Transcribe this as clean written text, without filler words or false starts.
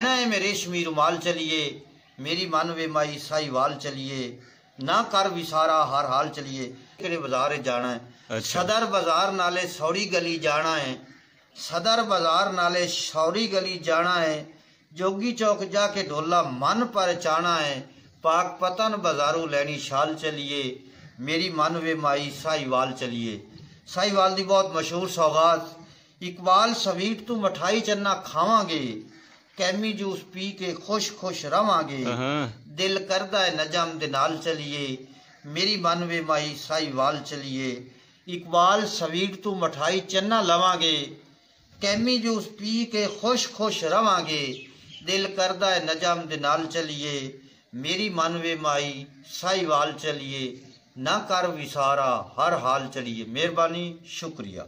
में रेशमी रुमाल चलिए, मेरी मन वे माई साहिवाल चलिए, ना कर विसारा हर हाल चलिए। किहड़े बाजार जाना है? अच्छा। सदर बाजार नाले सौरी गली जाना है, सदर बाजार नाले सौरी गली जाना है, जोगी चौक जाके ढोला मन पर चाना है, पाक पतन बाजारू लैनी शाल चलिए, मेरी मन वे माई साहिवाल चलिए। साहिवाल दी बहुत मशहूर सौगात, इकबाल स्वीट तू मिठाई चन्ना खावांगे, कैमी जूस पी के खुश खुश रवांगे, दिल करदा है नजम दे नाल चलिए, मेरी मन वे माई साहिवाल चलिए। इकबाल स्वीट तू मिठाई चन्ना लवांगे, कैमी जूस पी के खुश खुश रवांगे, दिल करदा है नजम दे नाल चलिए, मेरी मन वे माई साहिवाल चलिए, ना कर विसारा हर हाल चलिए। मेहरबानी, शुक्रिया।